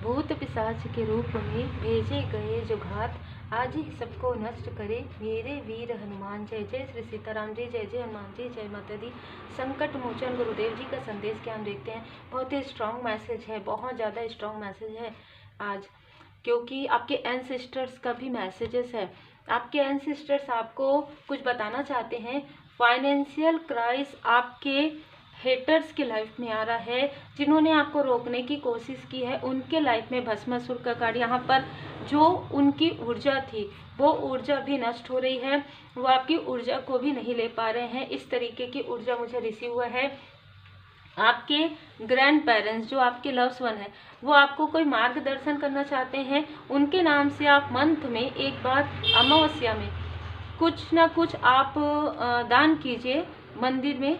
भूत पिशाच के रूप में भेजे गए जो घात आज ही सबको नष्ट करे मेरे वीर हनुमान। जय जय श्री सीताराम जी, जय जय हनुमान जी, जय माता दी। संकट मोचन गुरुदेव जी का संदेश क्या हम देखते हैं। बहुत ही स्ट्रॉन्ग मैसेज है, बहुत ज़्यादा स्ट्रॉन्ग मैसेज है आज, क्योंकि आपके एंसेस्टर्स का भी मैसेजेस है। आपके एंसेस्टर्स आपको कुछ बताना चाहते हैं। फाइनेंशियल क्राइस आपके हेटर्स के लाइफ में आ रहा है, जिन्होंने आपको रोकने की कोशिश की है उनके लाइफ में भस्मासुर का कार्ड यहाँ पर जो उनकी ऊर्जा थी वो ऊर्जा भी नष्ट हो रही है। वो आपकी ऊर्जा को भी नहीं ले पा रहे हैं। इस तरीके की ऊर्जा मुझे रिसीव हुआ है। आपके ग्रैंड पेरेंट्स जो आपके लव्स वन है वो आपको कोई मार्गदर्शन करना चाहते हैं। उनके नाम से आप मंथ में एक बार अमावस्या में कुछ ना कुछ आप दान कीजिए मंदिर में,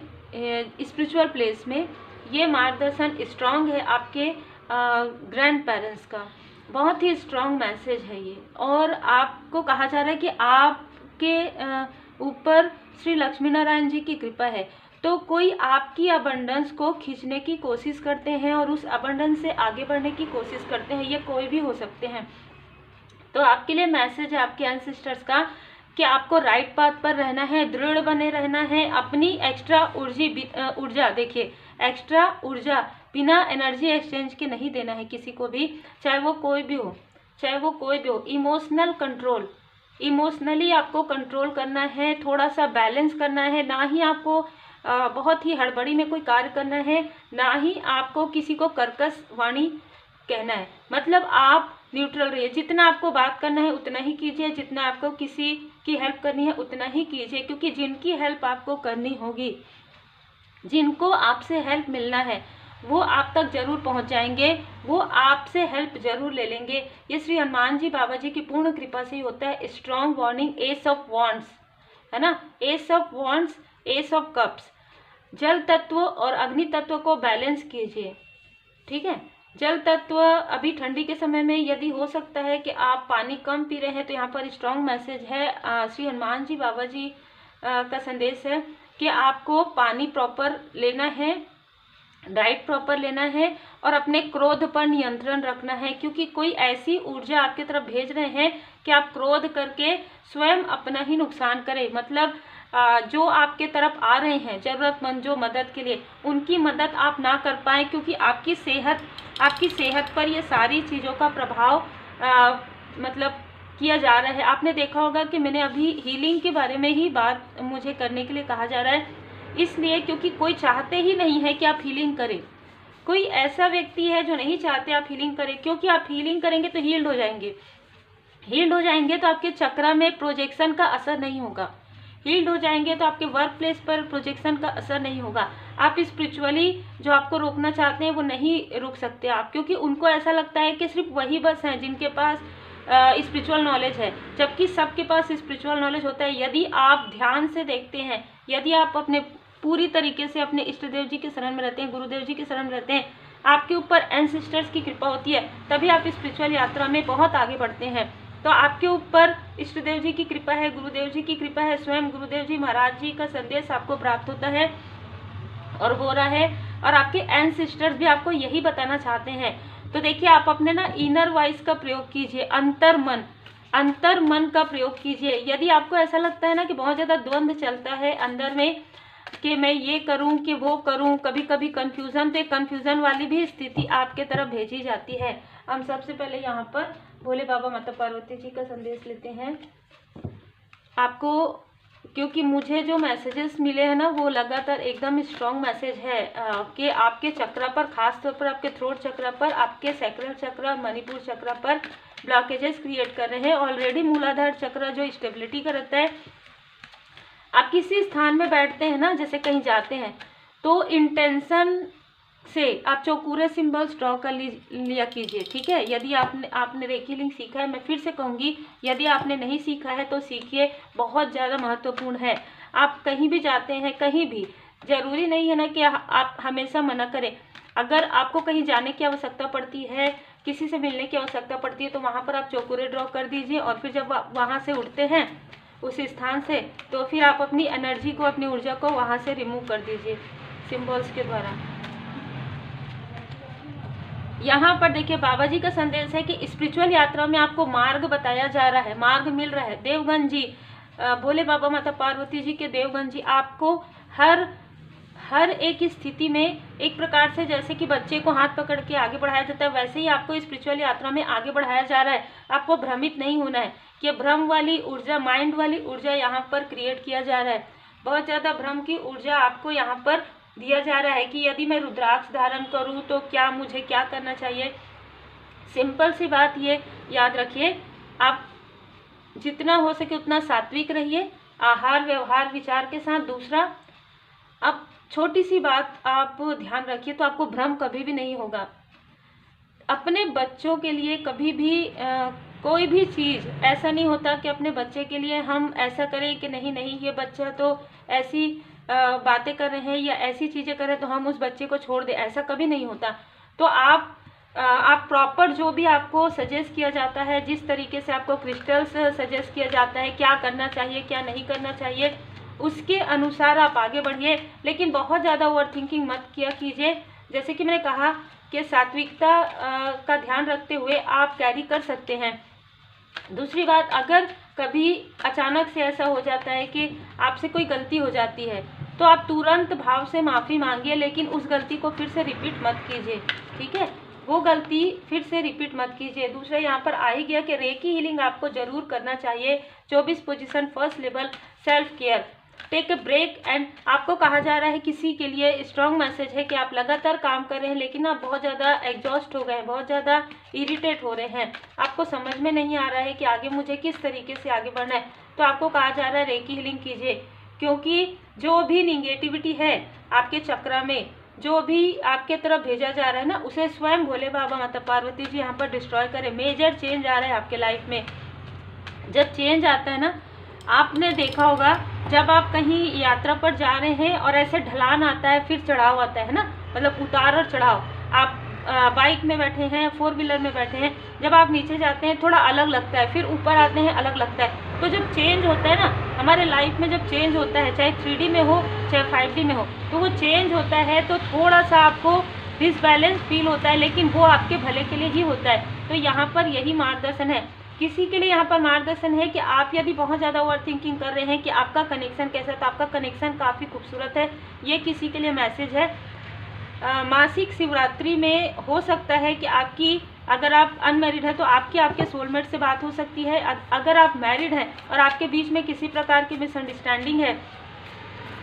स्पिरिचुअल प्लेस में। ये मार्गदर्शन स्ट्रांग है आपके ग्रैंड पेरेंट्स का, बहुत ही स्ट्रांग मैसेज है ये। और आपको कहा जा रहा है कि आपके ऊपर श्री लक्ष्मी नारायण जी की कृपा है, तो कोई आपकी अबंडेंस को खींचने की कोशिश करते हैं और उस अबंडेंस से आगे बढ़ने की कोशिश करते हैं। ये कोई भी हो सकते हैं। तो आपके लिए मैसेज है आपके एंसेस्टर्स का कि आपको राइट पाथ पर रहना है, दृढ़ बने रहना है। अपनी एक्स्ट्रा ऊर्जा देखिए, एक्स्ट्रा ऊर्जा बिना एनर्जी एक्सचेंज के नहीं देना है किसी को भी, चाहे वो कोई भी हो, चाहे वो कोई भी हो। इमोशनल कंट्रोल, इमोशनली आपको कंट्रोल करना है, थोड़ा सा बैलेंस करना है। ना ही आपको बहुत ही हड़बड़ी में कोई कार्य करना है, ना ही आपको किसी को कर्कश वाणी कहना है। मतलब आप न्यूट्रल रहिए। जितना आपको बात करना है उतना ही कीजिए, जितना आपको किसी की हेल्प करनी है उतना ही कीजिए, क्योंकि जिनकी हेल्प आपको करनी होगी, जिनको आपसे हेल्प मिलना है, वो आप तक जरूर पहुंच जाएंगे, वो आपसे हेल्प जरूर ले लेंगे। ये श्री हनुमान जी बाबा जी की पूर्ण कृपा से ही होता है। Strong warning, S of wands है ना, S of wands, S of cups. जल तत्व और अग्नि तत्व को बैलेंस कीजिए, ठीक है। जल तत्व अभी ठंडी के समय में यदि हो सकता है कि आप पानी कम पी रहे हैं, तो यहाँ पर स्ट्रॉन्ग मैसेज है। श्री हनुमान जी बाबा जी का संदेश है कि आपको पानी प्रॉपर लेना है, डाइट प्रॉपर लेना है और अपने क्रोध पर नियंत्रण रखना है, क्योंकि कोई ऐसी ऊर्जा आपकी तरफ भेज रहे हैं कि आप क्रोध करके स्वयं अपना ही नुकसान करें। मतलब जो आपके तरफ आ रहे हैं जरूरतमंद जो मदद के लिए, उनकी मदद आप ना कर पाए, क्योंकि आपकी सेहत पर ये सारी चीज़ों का प्रभाव मतलब किया जा रहा है। आपने देखा होगा कि मैंने अभी हीलिंग के बारे में ही बात मुझे करने के लिए कहा जा रहा है, इसलिए क्योंकि कोई चाहते ही नहीं है कि आप हीलिंग करें। कोई ऐसा व्यक्ति है जो नहीं चाहते आप हीलिंग करें, क्योंकि आप हीलिंग करेंगे तो हील्ड हो जाएंगे। हील्ड हो जाएंगे तो आपके चक्र में प्रोजेक्शन का असर नहीं होगा। हील्ड हो जाएंगे तो आपके वर्क प्लेस पर प्रोजेक्शन का असर नहीं होगा। आप स्पिरिचुअली जो आपको रोकना चाहते हैं वो नहीं रोक सकते आप, क्योंकि उनको ऐसा लगता है कि सिर्फ वही बस हैं जिनके पास स्पिरिचुअल नॉलेज है, जबकि सबके पास स्पिरिचुअल नॉलेज होता है। यदि आप ध्यान से देखते हैं, यदि आप अपने पूरी तरीके से अपने इष्ट देव जी के शरण में रहते हैं, गुरुदेव जी के शरण में रहते हैं, आपके ऊपर एंसेस्टर्स की कृपा होती है, तभी आप स्पिरिचुअल यात्रा में बहुत आगे बढ़ते हैं। तो आपके ऊपर इष्ट देव जी की कृपा है, गुरुदेव जी की कृपा है, स्वयं गुरुदेव जी महाराज जी का संदेश आपको प्राप्त होता है और हो रहा है, और आपके एंसेस्टर्स भी आपको यही बताना चाहते हैं। तो देखिए, आप अपने ना इनर वॉइस का प्रयोग कीजिए, अंतर मन का प्रयोग कीजिए। यदि आपको ऐसा लगता है ना कि बहुत ज़्यादा द्वंद्व चलता है अंदर में कि मैं ये करूं कि वो करूं, कभी कभी कंफ्यूजन, तो कंफ्यूजन वाली भी स्थिति आपके तरफ भेजी जाती है। हम सबसे पहले यहाँ पर भोले बाबा माता पार्वती जी का संदेश लेते हैं आपको, क्योंकि मुझे जो मैसेजेस मिले हैं ना वो लगातार एकदम स्ट्रॉन्ग मैसेज है कि आपके चक्र पर, खास तौर पर आपके थ्रोट चक्र पर, आपके सैक्रल चक्र, मणिपुर चक्र पर ब्लॉकेजेस क्रिएट कर रहे हैं। ऑलरेडी मूलाधार चक्र जो स्टेबिलिटी का रहता है, आप किसी स्थान में बैठते हैं ना, जैसे कहीं जाते हैं, तो इंटेंशन से आप चौकोरे सिंबल्स ड्रॉ कर लिया कीजिए, ठीक है। यदि आपने रेकी लिंक सीखा है, मैं फिर से कहूँगी, यदि आपने नहीं सीखा है तो सीखिए, बहुत ज़्यादा महत्वपूर्ण है। आप कहीं भी जाते हैं, कहीं भी, ज़रूरी नहीं है ना कि आप हमेशा मना करें। अगर आपको कहीं जाने की आवश्यकता पड़ती है, किसी से मिलने की आवश्यकता पड़ती है, तो वहाँ पर आप चौकोरे ड्रॉ कर दीजिए, और फिर जब वहाँ से उठते हैं उस स्थान से, तो फिर आप अपनी एनर्जी को, अपनी ऊर्जा को वहाँ से रिमूव कर दीजिए सिंबल्स के द्वारा। यहाँ पर देखिए बाबा जी का संदेश है कि स्पिरिचुअल यात्रा में आपको मार्ग बताया जा रहा है, मार्ग मिल रहा है। देवगन जी, भोले बाबा माता पार्वती जी के देवगन जी आपको हर एक स्थिति में एक प्रकार से, जैसे कि बच्चे को हाथ पकड़ के आगे बढ़ाया जाता है, वैसे ही आपको स्पिरिचुअल यात्रा में आगे बढ़ाया जा रहा है। आपको भ्रमित नहीं होना है कि भ्रम वाली ऊर्जा, माइंड वाली ऊर्जा यहाँ पर क्रिएट किया जा रहा है। बहुत ज़्यादा भ्रम की ऊर्जा आपको यहाँ पर दिया जा रहा है कि यदि मैं रुद्राक्ष धारण करूँ तो क्या मुझे क्या करना चाहिए। सिंपल सी बात ये याद रखिए, आप जितना हो सके उतना सात्विक रहिए, आहार व्यवहार विचार के साथ। दूसरा, अब छोटी सी बात आप ध्यान रखिए तो आपको भ्रम कभी भी नहीं होगा। अपने बच्चों के लिए कभी भी कोई भी चीज़ ऐसा नहीं होता कि अपने बच्चे के लिए हम ऐसा करें कि नहीं ये बच्चा तो ऐसी बातें कर रहे हैं या ऐसी चीज़ें कर रहे हैं तो हम उस बच्चे को छोड़ दें, ऐसा कभी नहीं होता। तो आप प्रॉपर जो भी आपको सजेस्ट किया जाता है, जिस तरीके से आपको क्रिस्टल्स सजेस्ट किया जाता है क्या करना चाहिए क्या नहीं करना चाहिए, उसके अनुसार आप आगे बढ़िए। लेकिन बहुत ज़्यादा ओवर थिंकिंग मत किया कीजिए। जैसे कि मैंने कहा कि सात्विकता का ध्यान रखते हुए आप कैरी कर सकते हैं। दूसरी बात, अगर कभी अचानक से ऐसा हो जाता है कि आपसे कोई गलती हो जाती है तो आप तुरंत भाव से माफ़ी मांगिए, लेकिन उस गलती को फिर से रिपीट मत कीजिए, ठीक है। वो गलती फिर से रिपीट मत कीजिए। दूसरा, यहाँ पर आ ही गया कि रेकी हीलिंग आपको जरूर करना चाहिए। 24 position, first level, self care, take a break. And आपको कहा जा रहा है, किसी के लिए स्ट्रॉन्ग मैसेज है कि आप लगातार काम कर रहे हैं लेकिन आप बहुत ज़्यादा एग्जॉस्ट हो गए हैं, बहुत ज़्यादा इरिटेट हो रहे हैं, आपको समझ में नहीं आ रहा है कि आगे मुझे किस तरीके से आगे बढ़ना है। तो आपको कहा जा रहा है रेकी हीलिंग कीजिए, क्योंकि जो भी निगेटिविटी है आपके चक्र में, जो भी आपके तरफ भेजा जा रहा है ना, उसे स्वयं भोले बाबा माता पार्वती जी यहाँ पर डिस्ट्रॉय करें। मेजर चेंज आ रहा है आपके लाइफ में। जब चेंज आता है ना, आपने देखा होगा जब आप कहीं यात्रा पर जा रहे हैं और ऐसे ढलान आता है फिर चढ़ाव आता है ना, मतलब उतार और चढ़ाव। आप बाइक में बैठे हैं, 4 व्हीलर में बैठे हैं, जब आप नीचे जाते हैं थोड़ा अलग लगता है, फिर ऊपर आते हैं अलग लगता है। तो जब चेंज होता है ना हमारे लाइफ में, जब चेंज होता है, चाहे 3D में हो चाहे 5D में हो, तो वो चेंज होता है तो थोड़ा सा आपको डिसबैलेंस फील होता है, लेकिन वो आपके भले के लिए ही होता है। तो यहाँ पर यही मार्गदर्शन है, किसी के लिए यहाँ पर मार्गदर्शन है कि आप यदि बहुत ज़्यादा ओवर थिंकिंग कर रहे हैं कि आपका कनेक्शन कैसा है, तो आपका कनेक्शन काफ़ी खूबसूरत है। ये किसी के लिए मैसेज है। मासिक शिवरात्रि में हो सकता है कि आपकी, अगर आप अनमैरिड है तो आपके सोलमेट से बात हो सकती है। अगर आप मैरिड हैं और आपके बीच में किसी प्रकार की मिसअंडरस्टैंडिंग है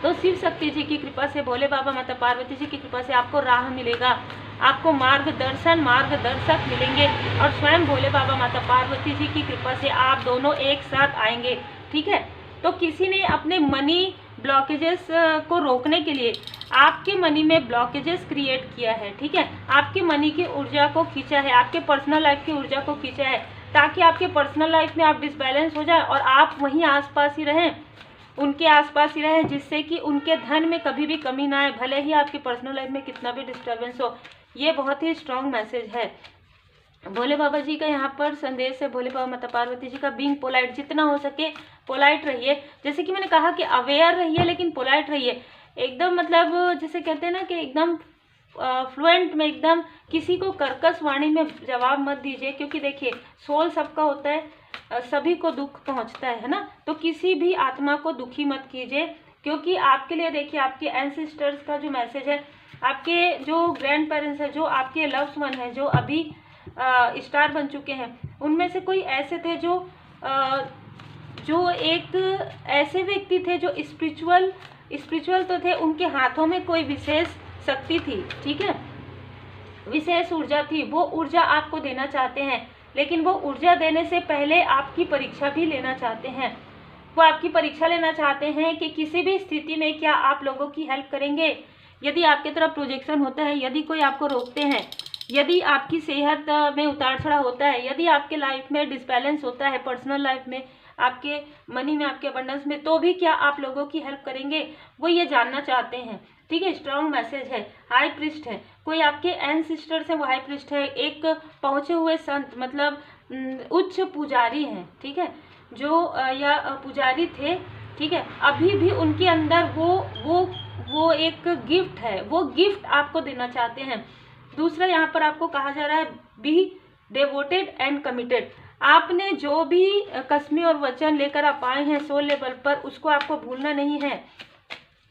तो शिव शक्ति जी की कृपा से, भोले बाबा माता पार्वती जी की कृपा से आपको राह मिलेगा, आपको मार्गदर्शक मिलेंगे और स्वयं भोले बाबा माता पार्वती जी की कृपा से आप दोनों एक साथ आएंगे, ठीक है। तो किसी ने अपने मनी ब्लॉकेजेस को रोकने के लिए आपके मनी में ब्लॉकेजेस क्रिएट किया है, ठीक है, आपके मनी की ऊर्जा को खींचा है, आपके पर्सनल लाइफ की ऊर्जा को खींचा है, ताकि आपके पर्सनल लाइफ में आप डिसबैलेंस हो जाए और आप वहीं आसपास ही रहें, उनके आसपास ही रहें, जिससे कि उनके धन में कभी भी कमी ना आए, भले ही आपकी पर्सनल लाइफ में कितना भी डिस्टर्बेंस हो। ये बहुत ही स्ट्रॉन्ग मैसेज है भोले बाबा जी का। यहाँ पर संदेश है भोले बाबा माता पार्वती जी का, बीइंग पोलाइट, जितना हो सके पोलाइट रहिए। जैसे कि मैंने कहा कि अवेयर रहिए लेकिन पोलाइट रहिए, एकदम मतलब जैसे कहते हैं ना कि एकदम फ्लुएंट में, एकदम किसी को कर्कश वाणी में जवाब मत दीजिए, क्योंकि देखिए सोल सबका होता है, सभी को दुख पहुंचता है ना। तो किसी भी आत्मा को दुखी मत कीजिए, क्योंकि आपके लिए देखिए आपके एंसेस्टर्स का जो मैसेज है, आपके जो ग्रैंड पेरेंट्स है, जो आपके लव्ड वन है, जो अभी स्टार बन चुके हैं, उनमें से कोई ऐसे थे जो एक ऐसे व्यक्ति थे जो स्पिरिचुअल तो थे, उनके हाथों में कोई विशेष शक्ति थी, ठीक है, विशेष ऊर्जा थी। वो ऊर्जा आपको देना चाहते हैं, लेकिन वो ऊर्जा देने से पहले आपकी परीक्षा भी लेना चाहते हैं। वो आपकी परीक्षा लेना चाहते हैं कि किसी भी स्थिति में क्या आप लोगों की हेल्प करेंगे। यदि आपके तरफ प्रोजेक्शन होता है, यदि कोई आपको रोकते हैं, यदि आपकी सेहत में उतार चढ़ाव होता है, यदि आपके लाइफ में डिसबैलेंस होता है, पर्सनल लाइफ में, आपके मनी में, आपके अबंडेंस में, तो भी क्या आप लोगों की हेल्प करेंगे, वो ये जानना चाहते हैं, ठीक है। स्ट्रॉन्ग मैसेज है। हाई प्रिस्ट है, कोई आपके एंसेस्टर्स हैं, वो हाई प्रिस्ट है, एक पहुँचे हुए संत, मतलब उच्च पुजारी हैं, ठीक है, जो या पुजारी थे, ठीक है, अभी भी उनके अंदर वो एक गिफ्ट है, वो गिफ्ट आपको देना चाहते हैं। दूसरा यहाँ पर आपको कहा जा रहा है बी डेवोटेड एंड कमिटेड। आपने जो भी कसमें और वचन लेकर आप आए हैं सोल लेवल पर, उसको आपको भूलना नहीं है।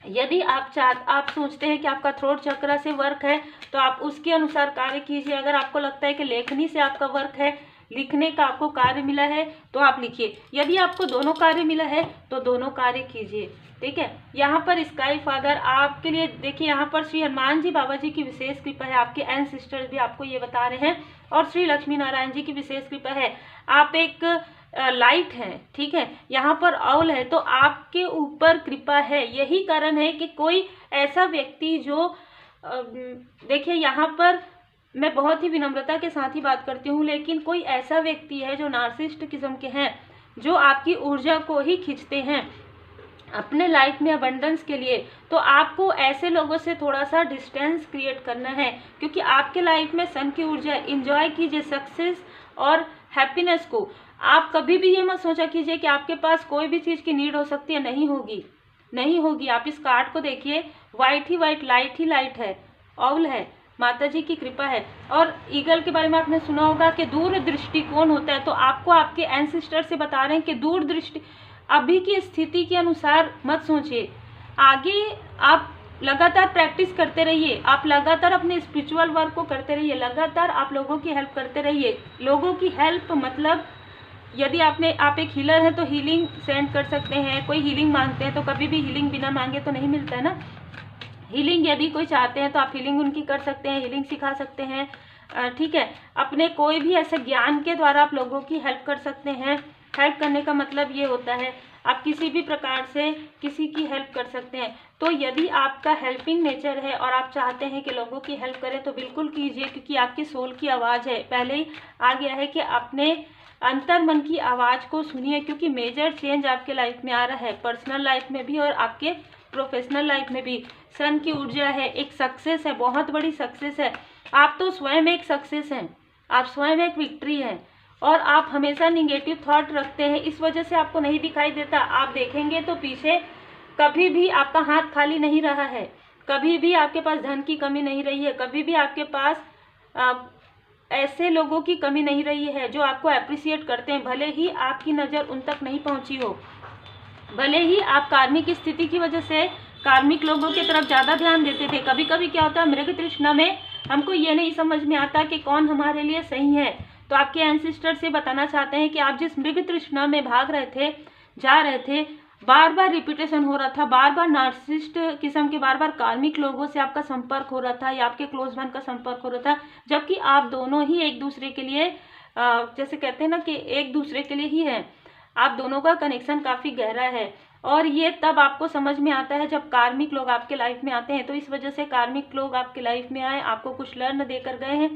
यदि आप सोचते हैं कि आपका थ्रोट चक्र से वर्क है तो आप उसके अनुसार कार्य कीजिए। अगर आपको लगता है कि लेखनी से आपका वर्क है, लिखने का आपको कार्य मिला है, तो आप लिखिए। यदि आपको दोनों कार्य मिला है तो दोनों कार्य कीजिए, ठीक है। यहाँ पर स्काई फादर आपके लिए देखिए, यहाँ पर श्री हनुमान जी बाबा जी की विशेष कृपा है, आपके एंसेस्टर्स भी आपको ये बता रहे हैं, और श्री लक्ष्मी नारायण जी की विशेष कृपा है। आप एक लाइट है, ठीक है। यहाँ पर ऑल है तो आपके ऊपर कृपा है। यही कारण है कि कोई ऐसा व्यक्ति जो देखिए, यहाँ पर मैं बहुत ही विनम्रता के साथ ही बात करती हूँ, लेकिन कोई ऐसा व्यक्ति है जो नार्सिसिस्ट किस्म के हैं, जो आपकी ऊर्जा को ही खींचते हैं अपने लाइफ में अबंडेंस के लिए, तो आपको ऐसे लोगों से थोड़ा सा डिस्टेंस क्रिएट करना है, क्योंकि आपके लाइफ में सन की ऊर्जा। एंजॉय कीजिए सक्सेस और हैप्पीनेस को। आप कभी भी ये मत सोचा कीजिए कि आपके पास कोई भी चीज़ की नीड हो सकती है, नहीं होगी, नहीं होगी। आप इस कार्ड को देखिए, वाइट ही वाइट, लाइट ही लाइट है, ऑल है, माता जी की कृपा है। और ईगल के बारे में आपने सुना होगा कि दूर दृष्टिकोण होता है, तो आपको आपके एंसेस्टर से बता रहे हैं कि दूर दृष्टि, अभी की स्थिति के अनुसार मत सोचिए, आगे आप लगातार प्रैक्टिस करते रहिए, आप लगातार अपने स्पिरिचुअल वर्क को करते रहिए, लगातार आप लोगों की हेल्प करते रहिए। लोगों की हेल्प मतलब यदि आप एक हीलर हैं तो हीलिंग सेंड कर सकते हैं, कोई हीलिंग मांगते हैं तो कभी भी हीलिंग बिना मांगे तो नहीं मिलता है ना। हीलिंग यदि कोई चाहते हैं तो आप हीलिंग उनकी कर सकते हैं, हीलिंग सिखा सकते हैं, ठीक है। अपने कोई भी ऐसे ज्ञान के द्वारा आप लोगों की हेल्प कर सकते हैं। हेल्प करने का मतलब ये होता है आप किसी भी प्रकार से किसी की हेल्प कर सकते हैं। तो यदि आपका हेल्पिंग नेचर है और आप चाहते हैं कि लोगों की हेल्प करें तो बिल्कुल कीजिए, क्योंकि आपकी सोल की आवाज़ है। पहले ही आ गया है कि अपने अंतर मन की आवाज़ को सुनिए, क्योंकि मेजर चेंज आपके लाइफ में आ रहा है, पर्सनल लाइफ में भी और आपके प्रोफेशनल लाइफ में भी। सन की ऊर्जा है, एक सक्सेस है, बहुत बड़ी सक्सेस है। आप तो स्वयं एक सक्सेस हैं, आप स्वयं एक विक्ट्री हैं, और आप हमेशा निगेटिव थॉट रखते हैं, इस वजह से आपको नहीं दिखाई देता। आप देखेंगे तो पीछे कभी भी आपका हाथ खाली नहीं रहा है, कभी भी आपके पास धन की कमी नहीं रही है, कभी भी आपके पास ऐसे लोगों की कमी नहीं रही है जो आपको अप्रिशिएट करते हैं, भले ही आपकी नज़र उन तक नहीं पहुंची हो, भले ही आप कार्मिक स्थिति की वजह से कार्मिक लोगों की तरफ ज़्यादा ध्यान देते थे। कभी कभी क्या होता है, मृग तृष्णा में हमको ये नहीं समझ में आता कि कौन हमारे लिए सही है, तो आपके एंसेस्टर से बताना चाहते हैं कि आप जिस मृग तृष्णा में भाग रहे थे, जा रहे थे, बार बार रिपीटेशन हो रहा था, बार बार नार्सिसिस्ट किस्म के बार बार कार्मिक लोगों से आपका संपर्क हो रहा था या आपके क्लोज वन का संपर्क हो रहा था, जबकि आप दोनों ही एक दूसरे के लिए जैसे कहते हैं ना कि एक दूसरे के लिए ही है, आप दोनों का कनेक्शन काफ़ी गहरा है। और ये तब आपको समझ में आता है जब कार्मिक लोग आपके लाइफ में आते हैं। तो इस वजह से कार्मिक लोग आपके लाइफ में आए, आपको कुछ लर्न देकर गए हैं,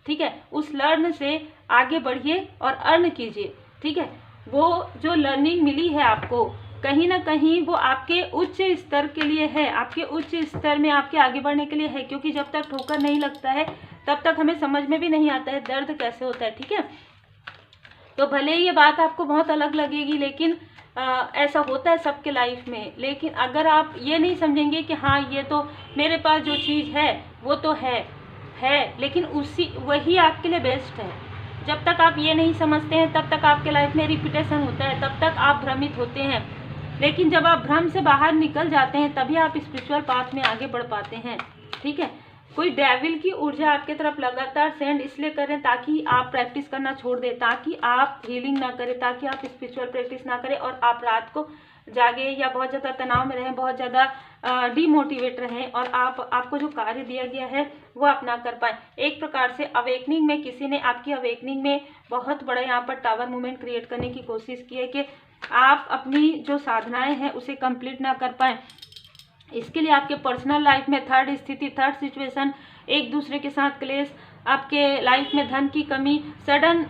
ठीक है। उस लर्न से आगे बढ़िए और अर्न कीजिए, ठीक है। वो जो लर्निंग मिली है आपको, कहीं ना कहीं वो आपके उच्च स्तर के लिए है, आपके उच्च स्तर में आपके आगे बढ़ने के लिए है, क्योंकि जब तक ठोकर नहीं लगता है तब तक हमें समझ में भी नहीं आता है दर्द कैसे होता है, ठीक है। तो भले ये बात आपको बहुत अलग लगेगी, लेकिन ऐसा होता है सबके लाइफ में। लेकिन अगर आप ये नहीं समझेंगे कि हाँ ये तो मेरे पास जो चीज़ है वो तो है, लेकिन वही आपके लिए बेस्ट है। जब तक आप ये नहीं समझते हैं तब तक आपके लाइफ में रिपीटेशन होता है, तब तक आप भ्रमित होते हैं। लेकिन जब आप भ्रम से बाहर निकल जाते हैं तभी आप स्पिरिचुअल पाथ में आगे बढ़ पाते हैं, ठीक है। कोई डेविल की ऊर्जा आपके तरफ लगातार सेंड इसलिए करें ताकि आप प्रैक्टिस करना छोड़ दें, ताकि आप हीलिंग ना करें, ताकि आप स्पिरिचुअल प्रैक्टिस ना करें और आप रात को जागे या बहुत ज़्यादा तनाव में रहें, बहुत ज़्यादा डीमोटिवेट रहें और आपको जो कार्य दिया गया है वो आप ना कर पाएँ। एक प्रकार से अवेकनिंग में किसी ने आपकी अवेकनिंग में बहुत बड़ा यहाँ पर टावर मूवमेंट क्रिएट करने की कोशिश की है कि आप अपनी जो साधनाएं हैं उसे कंप्लीट ना कर पाएँ। इसके लिए आपके पर्सनल लाइफ में थर्ड स्थिति, थर्ड सिचुएशन, एक दूसरे के साथ क्लेश, आपके लाइफ में धन की कमी, सडन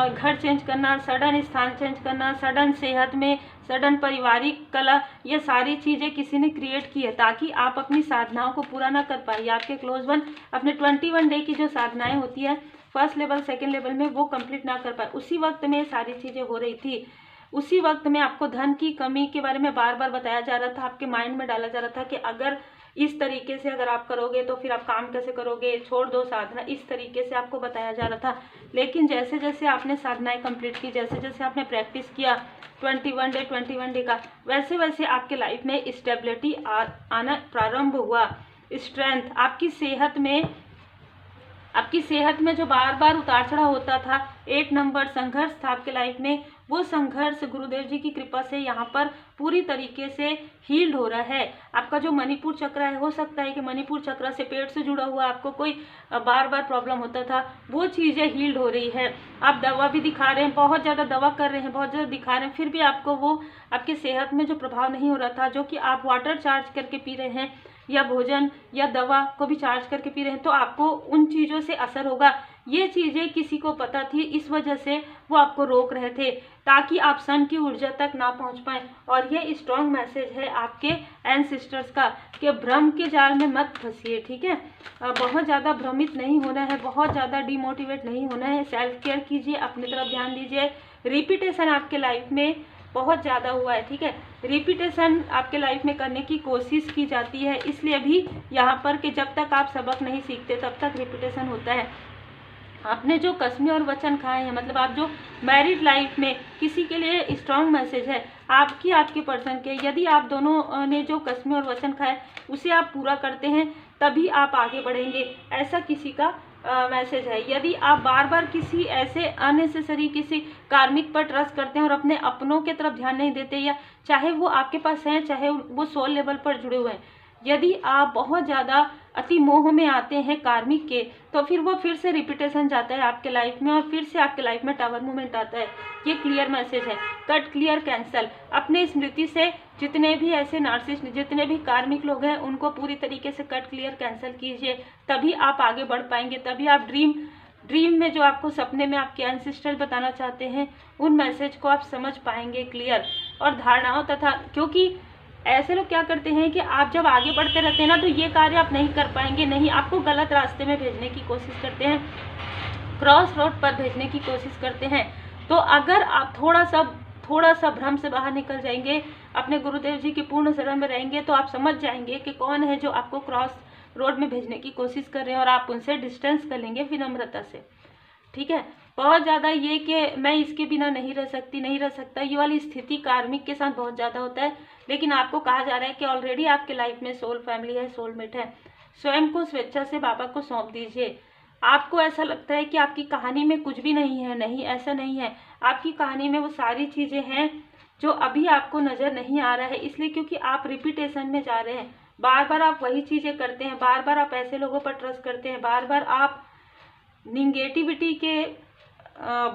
घर चेंज करना, सडन स्थान चेंज करना, सडन सेहत में, सडन पारिवारिक कला, ये सारी चीज़ें किसी ने क्रिएट की है ताकि आप अपनी साधनाओं को पूरा ना कर पाए। आपके क्लोज वन अपने 21 डे की जो साधनाएं होती है फर्स्ट लेवल सेकेंड लेवल में वो कंप्लीट ना कर पाए। उसी वक्त में ये सारी चीज़ें हो रही थी। उसी वक्त में आपको धन की कमी के बारे में बार बार बताया जा रहा था, आपके माइंड में डाला जा रहा था कि अगर इस तरीके से अगर आप करोगे तो फिर आप काम कैसे करोगे, छोड़ दो साधना, इस तरीके से आपको बताया जा रहा था। लेकिन जैसे जैसे आपने साधनाएं कंप्लीट की, जैसे जैसे आपने प्रैक्टिस किया 21 डे का, वैसे वैसे आपके लाइफ में स्टेबिलिटी आना प्रारंभ हुआ। स्ट्रेंथ, आपकी सेहत में जो बार बार उतार चढ़ाव होता था, 1 नंबर संघर्ष था आपके लाइफ में, वो संघर्ष गुरुदेव जी की कृपा से यहाँ पर पूरी तरीके से हील्ड हो रहा है। आपका जो मणिपुर चक्र है, हो सकता है कि मणिपुर चक्र से पेट से जुड़ा हुआ आपको कोई बार बार प्रॉब्लम होता था, वो चीज़ें हील्ड हो रही है। आप दवा भी दिखा रहे हैं, बहुत ज़्यादा दवा कर रहे हैं, बहुत ज़्यादा दिखा रहे हैं, फिर भी आपको वो आपकी सेहत में जो प्रभाव नहीं हो रहा था, जो कि आप वाटर चार्ज करके पी रहे हैं या भोजन या दवा को भी चार्ज करके पी रहे हैं, तो आपको उन चीज़ों से असर होगा। ये चीज़ें किसी को पता थी, इस वजह से वो आपको रोक रहे थे ताकि आप सन की ऊर्जा तक ना पहुंच पाएं। और ये स्ट्रॉन्ग मैसेज है आपके एंसेस्टर्स का कि भ्रम के जाल में मत फंसिए, ठीक है। बहुत ज़्यादा भ्रमित नहीं होना है, बहुत ज़्यादा डिमोटिवेट नहीं होना है। सेल्फ केयर कीजिए, अपनी तरफ ध्यान दीजिए। रिपीटेशन आपके लाइफ में बहुत ज़्यादा हुआ है, ठीक है। रिपीटेशन आपके लाइफ में करने की कोशिश की जाती है, इसलिए भी यहाँ पर कि जब तक आप सबक नहीं सीखते तब तक रिपीटेशन होता है। आपने जो कसमें और वचन खाए हैं, मतलब आप जो मैरिड लाइफ में, किसी के लिए स्ट्रॉन्ग मैसेज है आपके पर्सन के, यदि आप दोनों ने जो कसमें और वचन खाए उसे आप पूरा करते हैं तभी आप आगे बढ़ेंगे, ऐसा किसी का मैसेज है। यदि आप बार बार किसी ऐसे अननेसेसरी किसी कार्मिक पर ट्रस्ट करते हैं और अपने अपनों के तरफ ध्यान नहीं देते, या चाहे वो आपके पास हैं चाहे वो सोल लेवल पर जुड़े हुए हैं, यदि आप बहुत ज़्यादा अति मोह में आते हैं कार्मिक के, तो फिर वो फिर से रिपीटेशन जाता है आपके लाइफ में और फिर से आपके लाइफ में टावर मूवमेंट आता है। ये क्लियर मैसेज है। Cut, clear, cancel. अपने स्मृति से जितने भी ऐसे नार्सिसिस्ट, जितने भी कार्मिक लोग हैं, उनको पूरी तरीके से कट, क्लियर, कैंसल कीजिए, तभी आप आगे बढ़ पाएंगे। तभी आप ड्रीम में जो आपको सपने में आपके एंसेस्टर बताना चाहते हैं, उन मैसेज को आप समझ पाएंगे क्लियर। और धारणाओं तथा, क्योंकि ऐसे लोग क्या करते हैं कि आप जब आगे बढ़ते रहते हैं ना, तो ये कार्य आप नहीं कर पाएंगे, नहीं, आपको गलत रास्ते में भेजने की कोशिश करते हैं, क्रॉस रोड पर भेजने की कोशिश करते हैं। तो अगर आप थोड़ा सा भ्रम से बाहर निकल जाएंगे, अपने गुरुदेव जी की पूर्ण शरण में रहेंगे, तो आप समझ जाएंगे कि कौन है जो आपको क्रॉस रोड में भेजने की कोशिश कर रहे हैं, और आप उनसे डिस्टेंस कर लेंगे विनम्रता से, ठीक है। बहुत ज़्यादा ये कि मैं इसके बिना नहीं रह सकता, ये वाली स्थिति कार्मिक के साथ बहुत ज़्यादा होता है। लेकिन आपको कहा जा रहा है कि ऑलरेडी आपके लाइफ में सोल फैमिली है, सोलमेट है। स्वयं को स्वेच्छा से बाबा को सौंप दीजिए। आपको ऐसा लगता है कि आपकी कहानी में कुछ भी नहीं है, नहीं, ऐसा नहीं है। आपकी कहानी में वो सारी चीज़ें हैं जो अभी आपको नज़र नहीं आ रहा है, इसलिए क्योंकि आप रिपीटेशन में जा रहे हैं, बार बार आप वही चीज़ें करते हैं, बार बार आप ऐसे लोगों पर ट्रस्ट करते हैं, बार बार आप निगेटिविटी के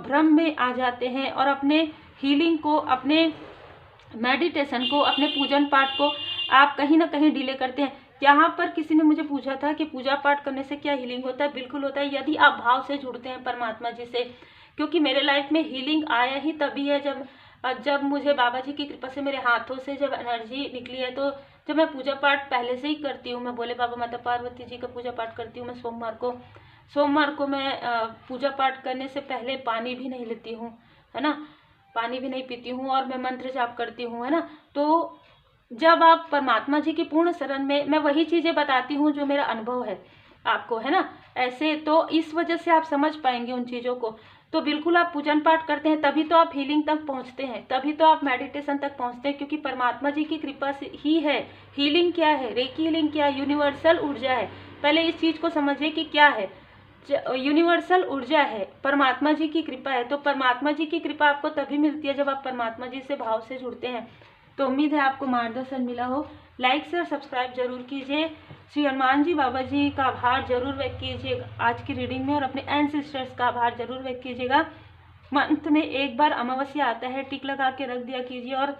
भ्रम में आ जाते हैं और अपने हीलिंग को, अपने मेडिटेशन को, अपने पूजन पाठ को आप कहीं ना कहीं डिले करते हैं। यहाँ पर किसी ने मुझे पूछा था कि पूजा पाठ करने से क्या हीलिंग होता है। बिल्कुल होता है, यदि आप भाव से जुड़ते हैं परमात्मा जी से। क्योंकि मेरे लाइफ में हीलिंग आया ही तभी है जब मुझे बाबा जी की कृपा से मेरे हाथों से जब एनर्जी निकली है। तो जब मैं पूजा पाठ पहले से ही करती हूँ, मैं भोले बाबा, माता पार्वती जी का पूजा पाठ करती हूँ। मैं सोमवार को मैं पूजा पाठ करने से पहले पानी भी नहीं लेती हूँ, है ना, पानी भी नहीं पीती हूँ, और मैं मंत्र जाप करती हूँ, है ना। तो जब आप परमात्मा जी की पूर्ण शरण में, मैं वही चीज़ें बताती हूँ जो मेरा अनुभव है आपको, है ना, ऐसे। तो इस वजह से आप समझ पाएंगे उन चीज़ों को। तो बिल्कुल आप पूजन पाठ करते हैं तभी तो आप हीलिंग तक पहुँचते हैं, तभी तो आप मेडिटेशन तक पहुँचते हैं, क्योंकि परमात्मा जी की कृपा से ही है। हीलिंग क्या है, रेकी हीलिंग क्या है, यूनिवर्सल ऊर्जा है। पहले इस चीज़ को समझिए कि क्या है। यूनिवर्सल ऊर्जा है, परमात्मा जी की कृपा है। तो परमात्मा जी की कृपा आपको तभी मिलती है जब आप परमात्मा जी से भाव से जुड़ते हैं। तो उम्मीद है आपको मार्गदर्शन मिला हो। लाइक शेयर सब्सक्राइब जरूर कीजिए। श्री हनुमान जी बाबा जी का आभार जरूर व्यक्त कीजिएगा आज की रीडिंग में, और अपने एंसेस्टर्स का आभार जरूर व्यक्त कीजिएगा। मंथ में एक बार अमावस्या आता है, टिक लगा के रख दिया कीजिए। और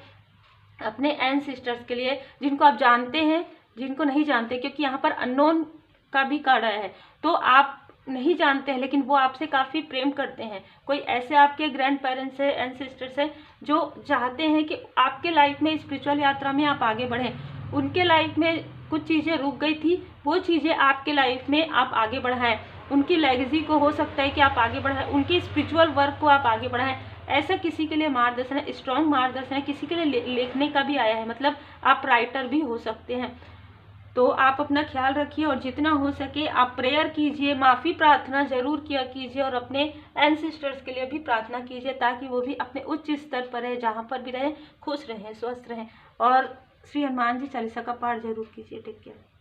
अपने एंसेस्टर्स के लिए, जिनको आप जानते हैं, जिनको नहीं जानते, क्योंकि यहाँ पर अननोन का भी कार्ड आया है, तो आप नहीं जानते हैं लेकिन वो आपसे काफ़ी प्रेम करते हैं। कोई ऐसे आपके ग्रैंड पेरेंट्स है, एंसेस्टर्स है, जो चाहते हैं कि आपके लाइफ में स्पिरिचुअल यात्रा में आप आगे बढ़ें। उनके लाइफ में कुछ चीज़ें रुक गई थी, वो चीज़ें आपके लाइफ में आप आगे बढ़ाएं। उनकी लेगेसी को हो सकता है कि आप आगे बढ़ाएं, उनकी स्पिरिचुअल वर्क को आप आगे बढ़ाएं। ऐसा किसी के लिए मार्गदर्शन है, स्ट्रॉन्ग मार्गदर्शन है। किसी के लिए लिखने का भी आया है, मतलब आप राइटर भी हो सकते हैं। तो आप अपना ख्याल रखिए और जितना हो सके आप प्रेयर कीजिए, माफ़ी प्रार्थना जरूर किया कीजिए और अपने एंसेस्टर्स के लिए भी प्रार्थना कीजिए ताकि वो भी अपने उच्च स्तर पर रहे, जहाँ पर भी रहे खुश रहें, स्वस्थ रहें। और श्री हनुमान जी चालीसा का पाठ जरूर कीजिए। Take care.